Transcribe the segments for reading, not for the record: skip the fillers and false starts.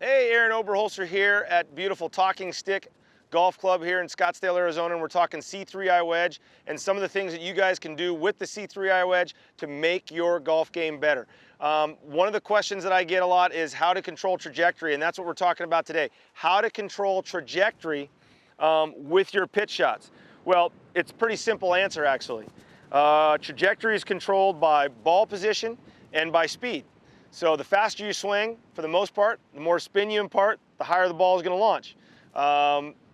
Hey, Aaron Oberholzer here at beautiful Talking Stick Golf Club here in Scottsdale, Arizona, and we're talking C3i wedge and some of the things that you guys can do with the C3i wedge to make your golf game better. One of the questions that I get a lot is how to control trajectory, and that's what we're talking about today. How to control trajectory with your pitch shots. Well, it's a pretty simple answer actually. Trajectory is controlled by ball position and by speed. So the faster you swing, for the most part, the more spin you impart, the higher the ball is going to launch.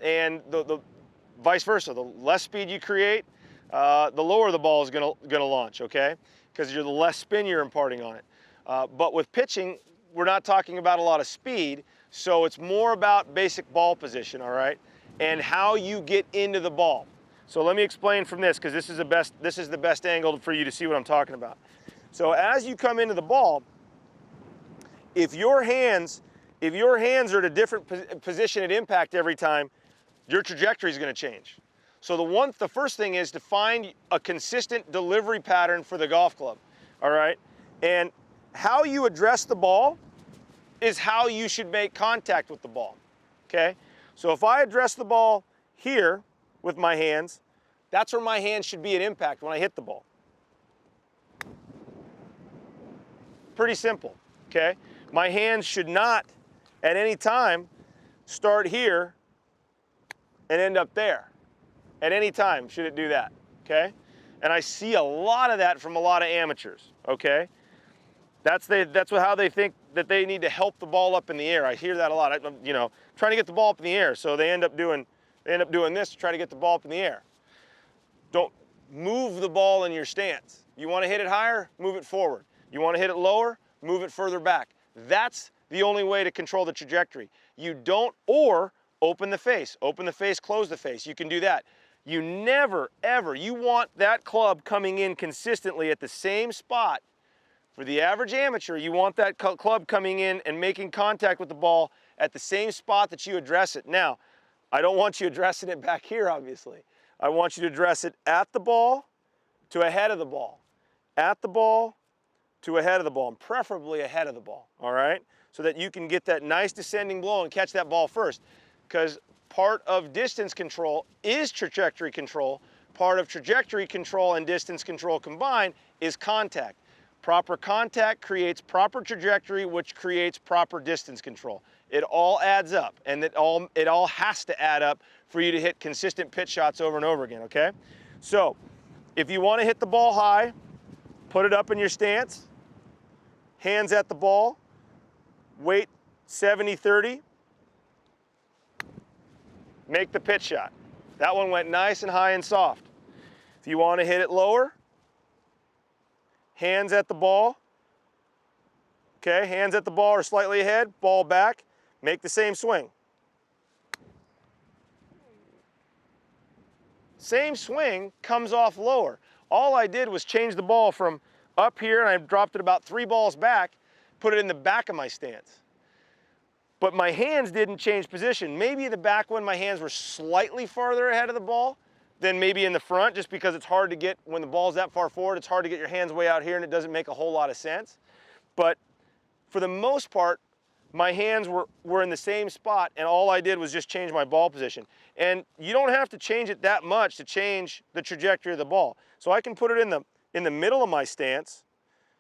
And the vice versa, the less speed you create, the lower the ball is going to launch, okay? Because you're the less spin you're imparting on it. But with pitching, we're not talking about a lot of speed, so it's more about basic ball position, all right? And how you get into the ball. So let me explain from this, because this is the best angle for you to see what I'm talking about. So as you come into the ball, if your hands are at a different position at impact every time, your trajectory is going to change. So the first thing is to find a consistent delivery pattern for the golf club, all right? And how you address the ball is how you should make contact with the ball, okay? So if I address the ball here with my hands, that's where my hands should be at impact when I hit the ball. Pretty simple, okay? My hands should not, at any time, start here and end up there. At any time, should it do that, okay? And I see a lot of that from a lot of amateurs, okay? That's how they think that they need to help the ball up in the air. I hear that a lot, you know, trying to get the ball up in the air. So they end up doing this to try to get the ball up in the air. Don't move the ball in your stance. You want to hit it higher, move it forward. You want to hit it lower, move it further back. That's the only way to control the trajectory. You don't, or open the face, close the face. You can do that. You never, ever, you want that club coming in consistently at the same spot. For the average amateur, you want that club coming in and making contact with the ball at the same spot that you address it. Now, I don't want you addressing it back here, obviously. I want you to address it at the ball to ahead of the ball. At the ball to ahead of the ball, and preferably ahead of the ball, all right? So that you can get that nice descending blow and catch that ball first. Because part of distance control is trajectory control. Part of trajectory control and distance control combined is contact. Proper contact creates proper trajectory, which creates proper distance control. It all adds up, and it all has to add up for you to hit consistent pitch shots over and over again, okay? So, if you want to hit the ball high, put it up in your stance, hands at the ball, weight 70-30, make the pitch shot. That one went nice and high and soft. If you want to hit it lower, hands at the ball, okay, hands at the ball or slightly ahead, ball back, make the same swing. Same swing comes off lower. All I did was change the ball from up here, and I dropped it about 3 balls back, put it in the back of my stance. But my hands didn't change position. Maybe the back one, my hands were slightly farther ahead of the ball than maybe in the front, just because it's hard to get, when the ball's that far forward, it's hard to get your hands way out here and it doesn't make a whole lot of sense. But for the most part, my hands were in the same spot, and all I did was just change my ball position. And you don't have to change it that much to change the trajectory of the ball. So I can put it in the middle of my stance,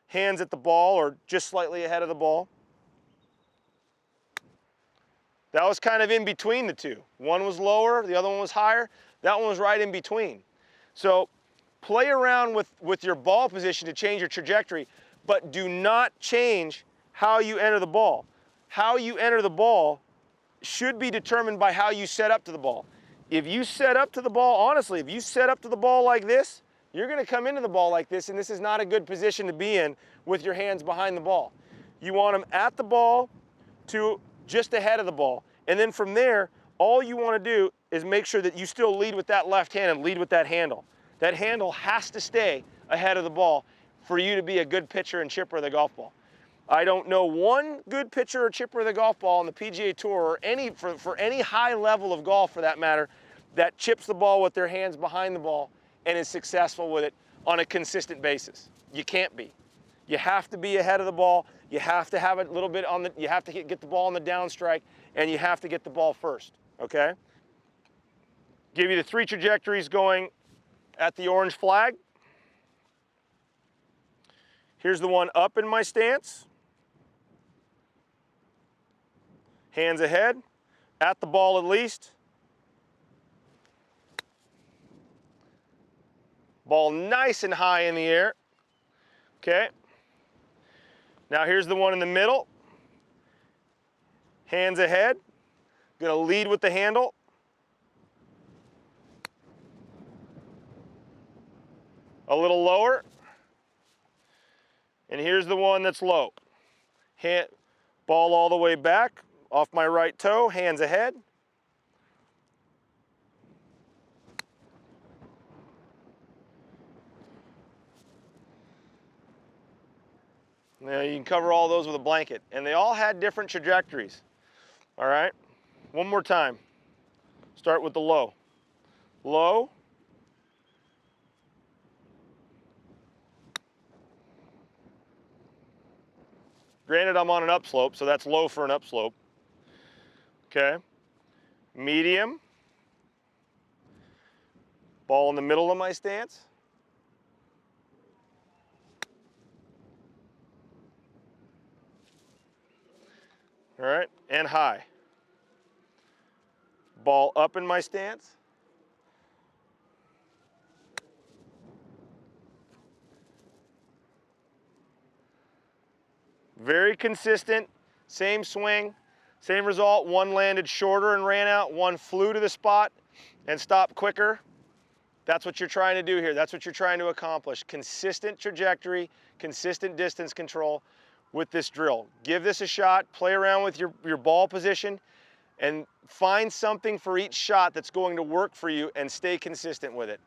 hands at the ball or just slightly ahead of the ball. That was kind of in between the two. One was lower, the other one was higher. That one was right in between. So play around with your ball position to change your trajectory, but do not change how you enter the ball. How you enter the ball should be determined by how you set up to the ball. If you set up to the ball, honestly, if you set up to the ball like this, you're going to come into the ball like this, and this is not a good position to be in with your hands behind the ball. You want them at the ball to just ahead of the ball. And then from there, all you want to do is make sure that you still lead with that left hand and lead with that handle. That handle has to stay ahead of the ball for you to be a good pitcher and chipper of the golf ball. I don't know one good pitcher or chipper of the golf ball on the PGA Tour, or for any high level of golf for that matter, that chips the ball with their hands behind the ball and is successful with it on a consistent basis. You can't be. You have to be ahead of the ball, you have to have a little bit on the, you have to get the ball on the down strike, and you have to get the ball first, okay? Give you the 3 trajectories going at the orange flag. Here's the one up in my stance. Hands ahead, at the ball at least. Ball nice and high in the air, okay? Now here's the one in the middle. Hands ahead, gonna lead with the handle. A little lower. And here's the one that's low. Ball all the way back, off my right toe, hands ahead. Now you can cover all those with a blanket. And they all had different trajectories. All right, one more time. Start with the low. Low. Granted, I'm on an upslope, so that's low for an upslope. Okay. Medium. Ball in the middle of my stance. All right, and high. Ball up in my stance. Very consistent, same swing, same result. One landed shorter and ran out, one flew to the spot and stopped quicker. That's what you're trying to do here. That's what you're trying to accomplish. Consistent trajectory, consistent distance control with this drill. Give this a shot, play around with your ball position, and find something for each shot that's going to work for you and stay consistent with it.